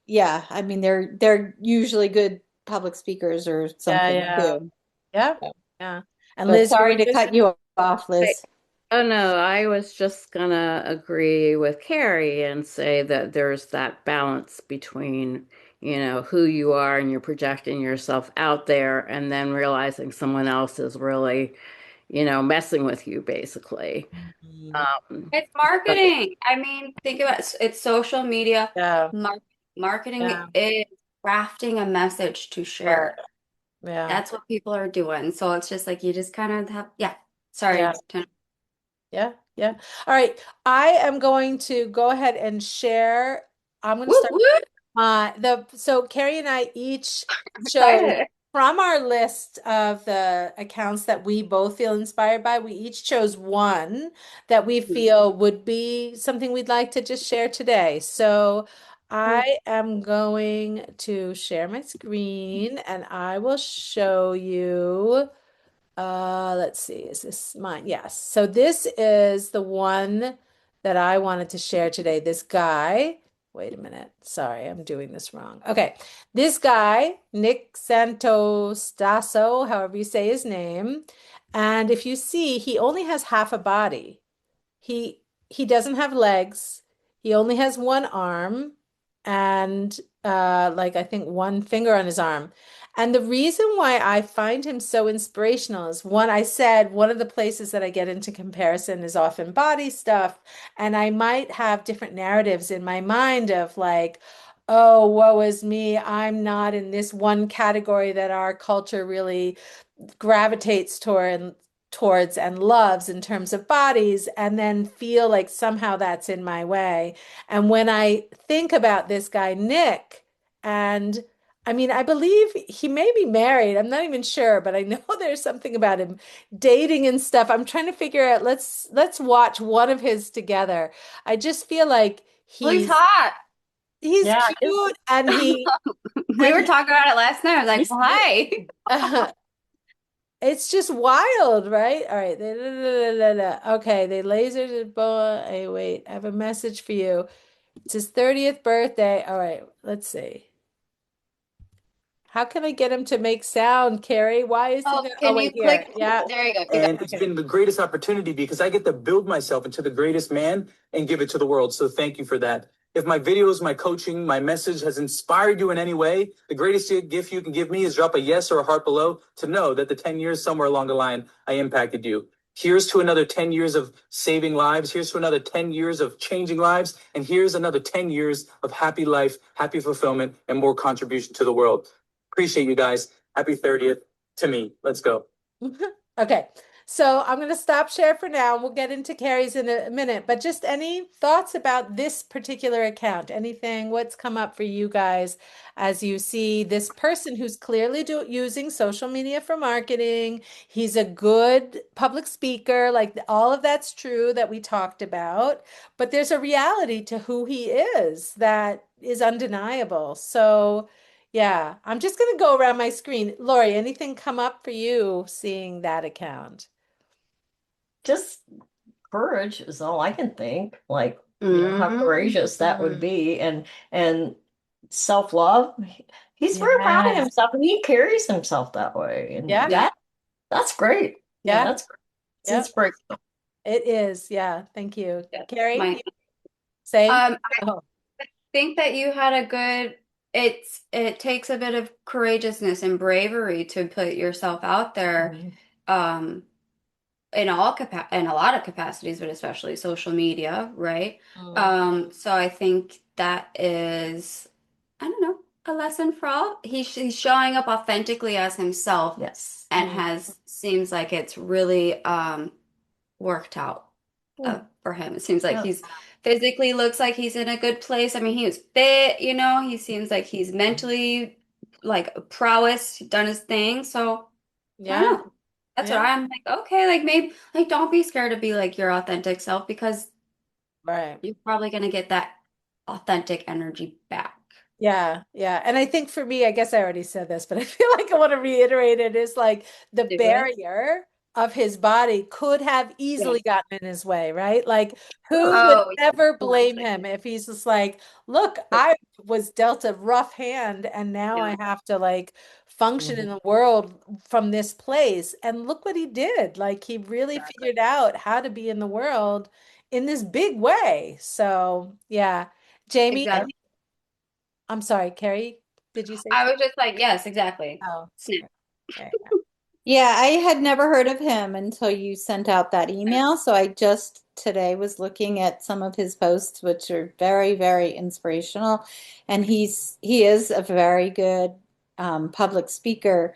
yeah, I mean they're usually good public speakers or yeah, something yeah, too. yeah, yeah. And But Liz, you were sorry to just cut you off, Right. Liz. Oh no, I was just gonna agree with Carrie and say that there's that balance between, who you are and you're projecting yourself out there and then realizing someone else is really, messing with you basically. Mm. Um, It's so, marketing. I mean, think about it. It's social media. Yeah, Mar Marketing yeah, is crafting a message to right. share. Yeah, That's what people are doing. So it's just like you just kind of have, yeah. yeah, Sorry. yeah, yeah. All right. I am going to go ahead and share. I'm going to Whoop, start. whoop. So Carrie and I each chose Excited. from our list of the accounts that we both feel inspired by, we each chose one that we feel would be something we'd like to just share today. So I am going to share my screen and I will show you. Let's see, is this mine? Yes. So this is the one that I wanted to share today. This guy, wait a minute. Sorry, I'm doing this wrong. Okay. This guy, Nick Santostasso, however you say his name. And if you see, he only has half a body. He he doesn't have legs. He only has one arm and like I think one finger on his arm. And the reason why I find him so inspirational is one, I said one of the places that I get into comparison is often body stuff. And I might have different narratives in my mind of like, oh, woe is me. I'm not in this one category that our culture really gravitates towards and loves in terms of bodies, and then feel like somehow that's in my way. And when I think about this guy, Nick, and I mean, I believe he may be married. I'm not even sure, but I know there's something about him dating and stuff. I'm trying to figure out, let's watch one of his together. I just feel like Well, he's he's hot. he's Yeah, cute and he We and were he talking about it last night. I was like, why? it's just wild, right? All right. Okay, they lasered it. Hey, wait, I have a message for you. It's his 30th birthday. All right, let's see. How can I get him to make sound, Carrie? Why is he Oh, not? Oh, can you wait, here. click? Yeah. There you go. You got And it's been the greatest opportunity because I get to build myself into the greatest man and give it to the world. So thank you for that. If my videos, my coaching, my message has inspired you in any way, the greatest gift you can give me is drop a yes or a heart below to know that the 10 years somewhere along the line, I impacted you. Here's to another 10 years of saving lives. Here's to another 10 years of changing lives. And here's another 10 years of happy life, happy fulfillment, and more contribution to the world. Appreciate you guys. Happy 30th to me. Let's go. Okay, so I'm going to stop share for now. We'll get into Carrie's in a minute, but just any thoughts about this particular account? Anything, what's come up for you guys as you see this person who's clearly using social media for marketing? He's a good public speaker, like all of that's true that we talked about, but there's a reality to who he is that is undeniable. So, yeah, I'm just going to go around my screen. Lori, anything come up for you seeing that account? just courage is all I can think. Like, how Mm-hmm. courageous that would be, and self-love. He's very proud of Yes. himself, and he carries himself that way, and Yeah, Yeah. that's great. yeah, That's great. It's yeah, inspirational. it is. Yeah, thank you. Yeah. Carrie, My, same? I Oh, think that you had a good, it takes a bit of courageousness and bravery to put yourself out there, Mhm. um, in a lot of capacities, but especially social media, right? mm, So I think that is, I don't know, a lesson for all. He's showing up authentically as himself Yes. and mm, has seems like it's really worked out Mm. for him. It seems like Yeah. he's physically looks like he's in a good place. I mean, he was fit, he seems like he's mentally like prowess, done his thing. So I yeah, don't know. That's what yeah, I'm like, okay, like maybe like don't be scared to be like your authentic self because right. you're probably gonna get that authentic energy back. Yeah, yeah. And I think for me, I guess I already said this, but I feel like I want to reiterate it is like the Do it. barrier of his body could have Yeah. easily gotten in his way, right? Like, who would Oh, ever blame yeah. him if he's just like, look, I was dealt a rough hand and now Yeah. I have to like function in Mhm. the world from this place. And look what he did. Like, he really Exactly. figured out how to be in the world in this big way. So, yeah. Jamie, Exactly. I'm sorry, Carrie, did you say I something? was just like, yes, exactly. Oh, Snip. okay. Yeah, I had never heard of him until you sent out that email. So I just today was looking at some of his posts, which are very, very inspirational. And he is a very good public speaker.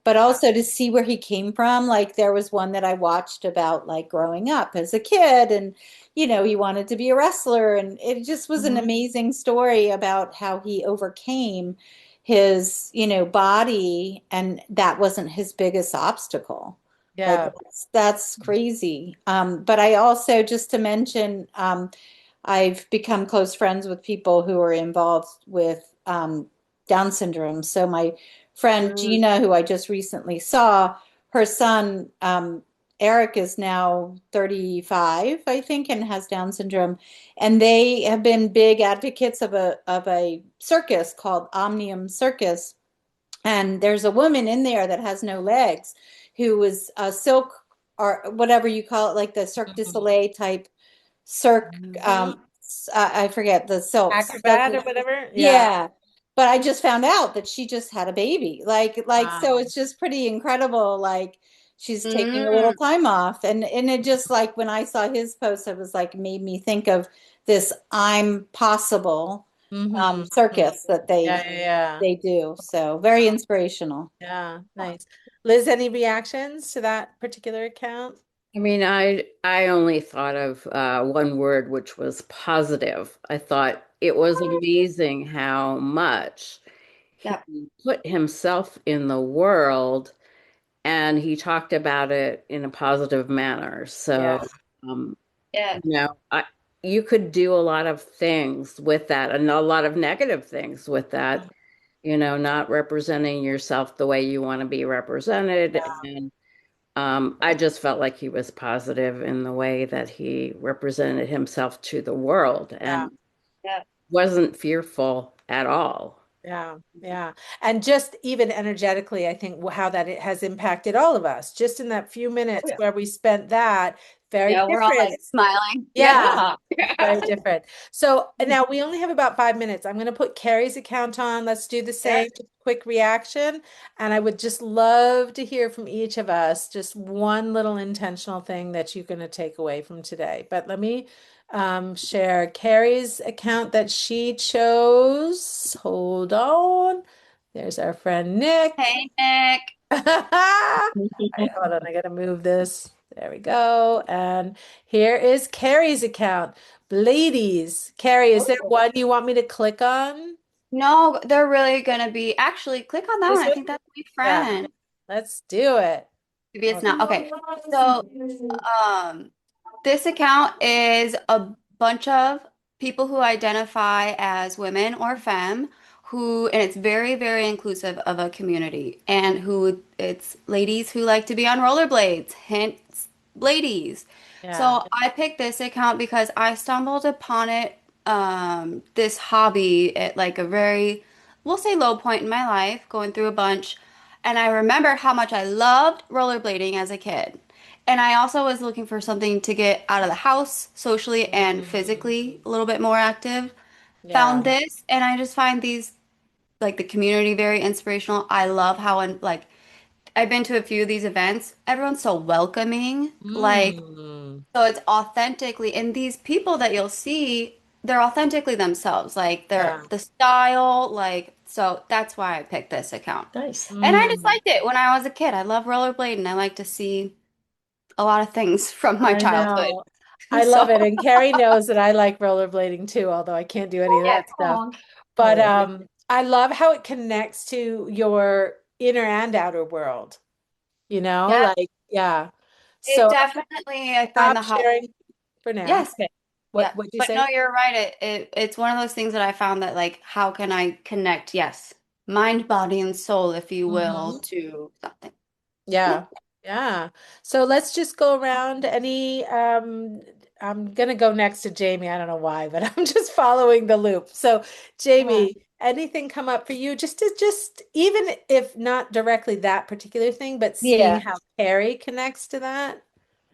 But also to see where he came from, like there was one that I watched about like growing up as a kid, and he wanted to be a wrestler, and it just was an Mhm. amazing story about how he overcame his body, and that wasn't his biggest obstacle. Like Yeah. that's crazy. But I also, just to mention, I've become close friends with people who are involved with Down syndrome. So my friend Mm, Gina, who I just recently saw, her son Eric is now 35, I think, and has Down syndrome. And they have been big advocates of a circus called Omnium Circus. And there's a woman in there that has no legs who was a silk or whatever you call it, like the Cirque du mhm, Soleil type Cirque. mhm. I forget the silks. Acrobat or whatever. Yeah. Yeah. But I just found out that she just had a baby. So Wow. it's just pretty incredible. Like she's taking a little Mm, time off. And it just like when I saw his post, it was like made me think of this I'm possible Mm-hmm. circus that Yeah, yeah, yeah. they do. So very inspirational. Yeah, nice. Liz, any reactions to that particular account? I mean, I only thought of one word, which was positive. I thought it was amazing how much yeah, he put himself in the world, and he talked about it in a positive manner. So, Yes. um, yeah, you could do a lot of things with that, and a lot of negative things with that. Not representing yourself the way you want to be represented, and I just felt like he was positive in the way that he represented himself to the world Yeah. and yeah. wasn't fearful at all. Yeah, yeah. And just even energetically, I think how that it has impacted all of us. Just in that few Oh minutes yeah. where we spent that, very Yeah, we're all different. like smiling. Yeah. Yeah, Yeah. very different. So now we only have about 5 minutes. I'm going to put Carrie's account on. Let's do the Yeah. same quick reaction. And I would just love to hear from each of us just one little intentional thing that you're going to take away from today. But let me share Carrie's account that she chose. Hold on. There's our friend Nick. Hey, Nick. All right, hold on. I gotta move this. There we go. And here is Carrie's account. Ladies, Carrie, is there Oh, one you want me to click on? No, they're really gonna be actually click on that one. This I one? think that's my Yeah, friend. let's do it. Maybe it's Hold not. Okay. So, um, this account is a bunch of people who identify as women or femme and it's very, very inclusive of a community and who it's ladies who like to be on rollerblades, hence ladies. Yeah. So I picked this account because I stumbled upon it, this hobby at like a very, we'll say low point in my life, going through a bunch. And I remember how much I loved rollerblading as a kid. And I also was looking for something to get out of the house socially and Mm, physically a little bit more active. yeah. Found this, and I just find these like the community very inspirational. I love how like I've been to a few of these events. Everyone's so welcoming. Like Mm, so it's authentically and these people that you'll see, they're authentically themselves. Like they're yeah. the style, like so that's why I picked this account. nice. And I just Mm, liked it when I was a kid. I love rollerblading. I like to see a lot of things from my I childhood. know. I love So, it. And Carrie knows that I like rollerblading too, although I can't do any of yeah. that stuff. Oh, But oh, I love how it connects to your inner and outer world, Yeah, like, yeah. it So I'm gonna definitely, I find stop the hot. sharing for now. Yes. Okay. Yeah. What'd you But say? no, you're right. It's one of those things that I found that like, how can I connect, yes, mind, body, and soul, if you will, Hmm. to something. Yeah. Yeah. Yeah. So let's just go around any I'm gonna go next to Jamie. I don't know why, but I'm just following the loop. So Yeah. Jamie, anything come up for you just even if not directly that particular thing, but seeing Yeah. how Carrie connects to that?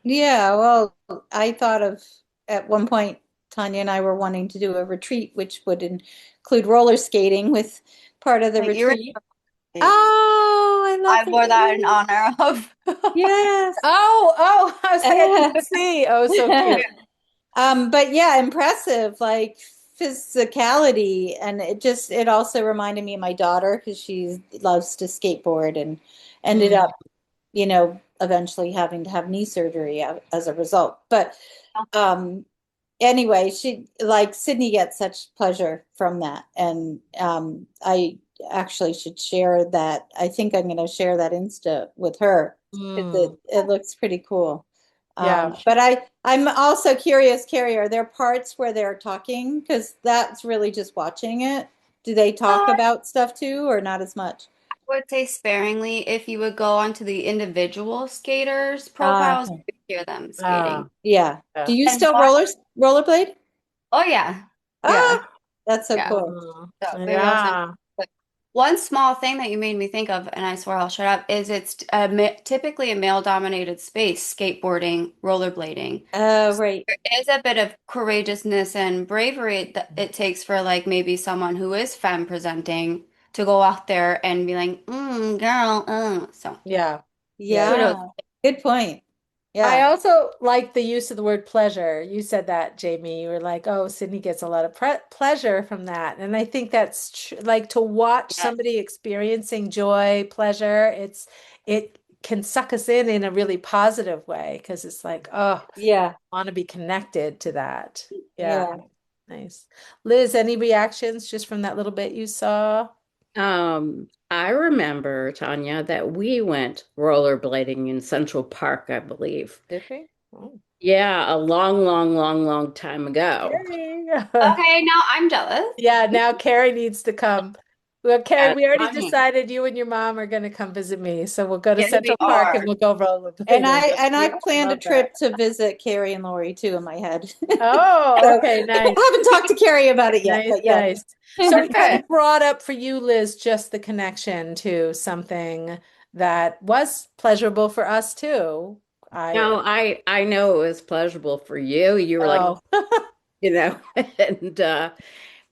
Yeah. Well, I thought of at one point, Tanya and I were wanting to do a retreat, which would include roller skating with part of the Like you retreat. remember, Oh, I love I that wore that in you honor of. Yes. Oh, I was like, I didn't see. Oh, so cute. But yeah, impressive, like physicality. And it also reminded me of my daughter because she loves to skateboard and ended Mm, up, eventually having to have knee surgery as a result. But um, anyway, she like Sydney gets such pleasure from that. And I actually should share that. I think I'm going to share that Insta with her because mm. it looks pretty cool. Yeah. But I'm also curious, Carrie, are there parts where they're talking? Because that's really just watching it. Do they talk I about stuff too, or not as much? would say sparingly. If you would go onto the individual skaters' Ah, profiles, you would hear them Ah, skating. yeah. yeah. Do you And still one, rollerblade? oh yeah, Ah, yeah, that's so yeah. cool. Mm, So maybe I'll send. yeah. One small thing that you made me think of, and I swear I'll shut up, is it's typically a male-dominated space, skateboarding, rollerblading. Right. There is a bit of courageousness and bravery that it takes for like maybe someone who is femme presenting to go out there and be like, girl, so Yeah. Yeah. Yeah. kudos. Yeah. Good point. I Yeah. also like the use of the word pleasure. You said that, Jamie. You were like, "Oh, Sydney gets a lot of pleasure from that," and I think that's tr like to watch Yeah, somebody experiencing joy, pleasure. It can suck us in a really positive way because it's like, oh, Yeah. I want to be connected to that. Yeah, Yeah. nice. Liz, any reactions just from that little bit you saw? I remember, Tanya, that we went rollerblading in Central Park, I believe. Did we? Oh, Yeah, a long, long, long, long time ago. yay. okay, now I'm jealous. Yeah, now Carrie needs to come. Well, Carrie, Yeah, we already Tanya. decided you and your mom are going to come visit me. So we'll go to Yes, we Central Park and are. we'll go And rollerblading. I I planned a love that. trip to visit Carrie and Lori too in my head. Oh, So okay, I nice. haven't talked to Carrie about it yet, Nice, but yes. nice. So Good. what brought up for you, Liz, just the connection to something that was pleasurable for us too? I, no, I know it was pleasurable for you. You were like, oh, and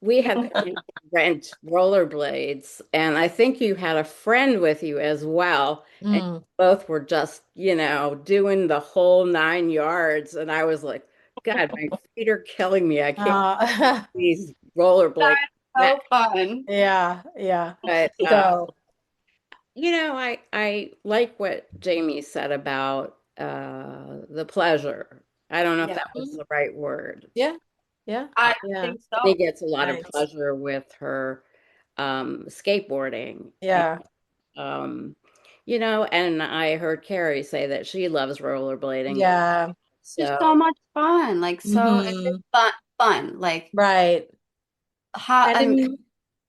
we had planned to rent rollerblades, and I think you had a friend with you as well, and mm. both were just, doing the whole 9 yards, and I was like, God, my feet are killing me. I can't Uh, do these rollerblades. So fun. yeah, yeah. But So, I like what Jamie said about the pleasure. I don't know if Yeah, that was the right word. yeah, yeah, I yeah. think She so. gets a lot of Nice. pleasure with her skateboarding. And, Yeah. um, and I heard Carrie say that she loves rollerblading. Yeah. Just so So, much fun. Like so it's just Hmm. fun. Like Right. how And I'm in,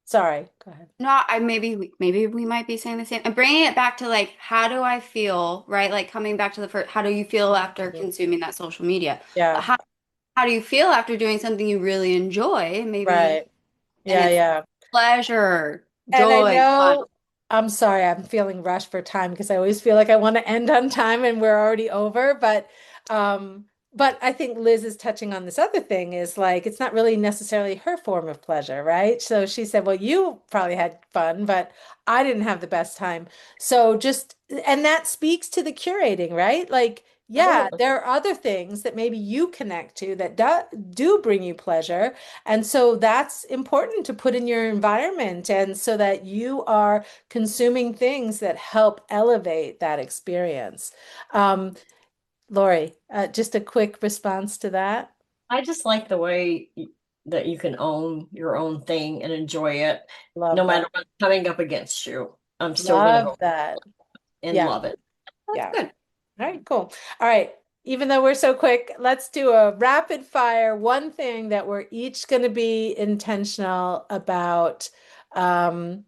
sorry, go ahead. not I maybe we might be saying the same. I'm bringing it back to like how do I feel, right? Like coming back to the first, how do you feel after consuming that social media? Yeah, How do you feel after doing something you really enjoy? Maybe right. and Yeah, it's yeah. pleasure, And I joy, fun. know, I'm sorry, I'm feeling rushed for time because I always feel like I want to end on time and we're already over. But I think Liz is touching on this other thing is like it's not really necessarily her form of pleasure, right? So she said, well, you probably had fun, but I didn't have the best time. So just, and that speaks to the curating, right? Like, yeah, Absolutely. there are other things that maybe you connect to that do bring you pleasure. And so that's important to put in your environment and so that you are consuming things that help elevate that experience. Um, Lori, just a quick response to that. I just like the way that you can own your own thing and enjoy it, no Love matter that. what's coming up against you. I'm still going to Love go that. and Yeah, love it. That's yeah. good. All right, cool. All right. Even though we're so quick, let's do a rapid fire. One thing that we're each going to be intentional about. Um,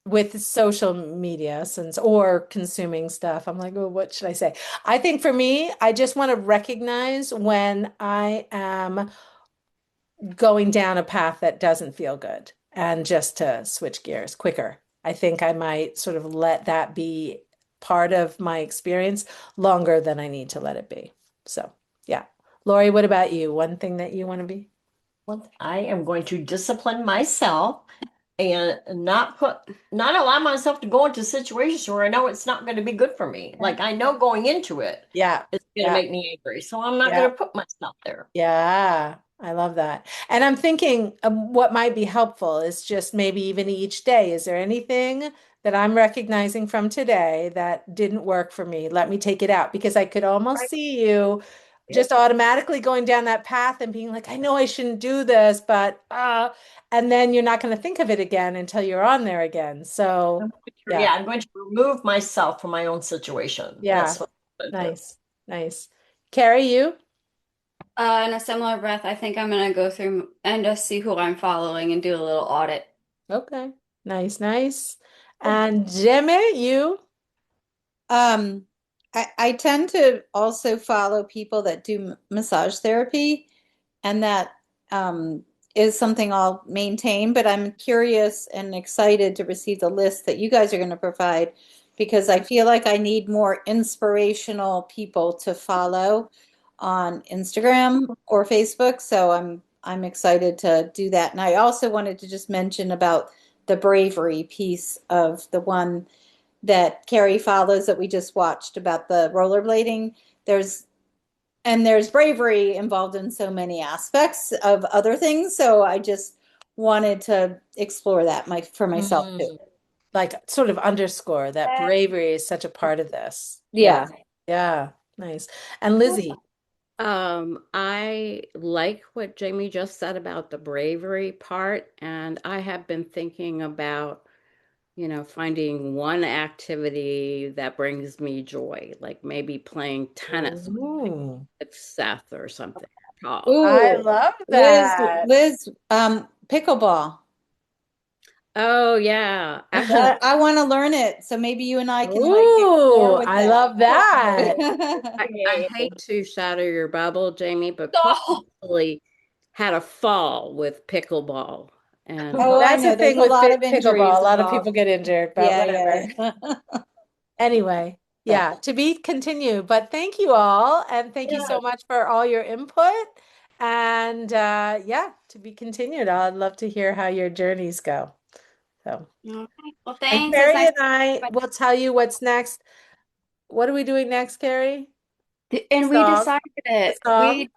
with social media since or consuming stuff. I'm like, oh, what should I say? I think for me, I just want to recognize when I am going down a path that doesn't feel good and just to switch gears quicker. I think I might sort of let that be part of my experience longer than I need to let it be. So, yeah. Lori, what about you? One thing that you want to be? I am going to discipline myself and not allow myself to go into situations where I know it's not going to be good for me. Like I know going into it, Yeah. it's going to Yeah. make me angry. So I'm not Yeah. going to put myself there. Yeah, I love that. And I'm thinking what might be helpful is just maybe even each day, is there anything that I'm recognizing from today that didn't work for me? Let me take it out because I could almost Right. see you Yep. just automatically going down that path and being like, I know I shouldn't do this, but and then you're not going to think of it again until you're on there again. So, Yeah, yeah, I'm going to remove myself from my own situation. yeah, That's what I'm going to do. nice. Nice. Carrie, you? In a similar breath, I think I'm gonna go through and just see who I'm following and do a little audit. Okay. Nice, nice. And Jimmy, you? Um, I tend to also follow people that do massage therapy, and that um, is something I'll maintain. But I'm curious and excited to receive the list that you guys are going to provide because I feel like I need more inspirational people to follow on Instagram or Facebook. So I'm excited to do that. And I also wanted to just mention about the bravery piece of the one that Carrie follows that we just watched about the rollerblading. There's there's bravery involved in so many aspects of other things. So I just wanted to explore that for myself too. Like sort of underscore that bravery is such a part of this. Yeah. Yeah. Yeah. Nice. And Lizzie. I like what Jamie just said about the bravery part, and I have been thinking about, finding one activity that brings me joy, like maybe playing tennis Ooh, with Seth or something. Oh, I Ooh, love Liz, that. Liz, pickleball. oh yeah. Actually, That, I want to learn it. So maybe you and I can like explore ooh, with I love that. that. I hate to shatter your bubble, Jamie, but Cole Oh, actually had a fall with pickleball, and Oh, I That's the know. There's thing a with lot of pickleball. injuries A lot of people involved. get injured, but Yeah, whatever. yeah. Anyway, Yeah. yeah, to be continued. But thank you all, and thank you Yeah. so much for all your input. And yeah, to be continued. I'd love to hear how your journeys go. So, okay. Well, and thanks. It's Carrie nice. and I will tell you what's next. What are we doing next, Carrie? And we Song. decided A it. song. We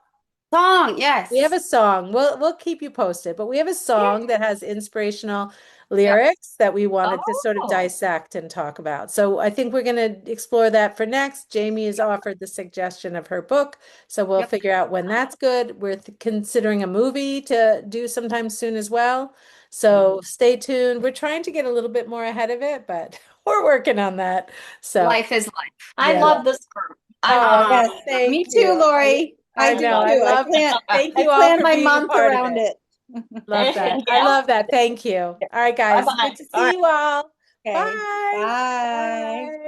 song, We have yes. a song. We'll keep you posted, but we have a Yeah. song that has inspirational Yep. lyrics that we wanted to sort of Oh, dissect and talk about. So I think we're going to explore that for next. Jamie has offered the suggestion of her book, so we'll Yep. figure out when that's good. We're considering a movie to do sometime soon as well. So stay tuned. We're trying to get a little bit more ahead of it, but we're working on that. So Life is life. I yeah. love this group. I Oh, love Yes. it. thank Me too, you. Lori. I I I do know. love I too. love, thank I you all plan for my being a month part of around it. it. Love that. I Yeah. love that. Thank you. All right, Bye guys. bye. Good to All see right. you all. Okay. Bye. Bye. Bye.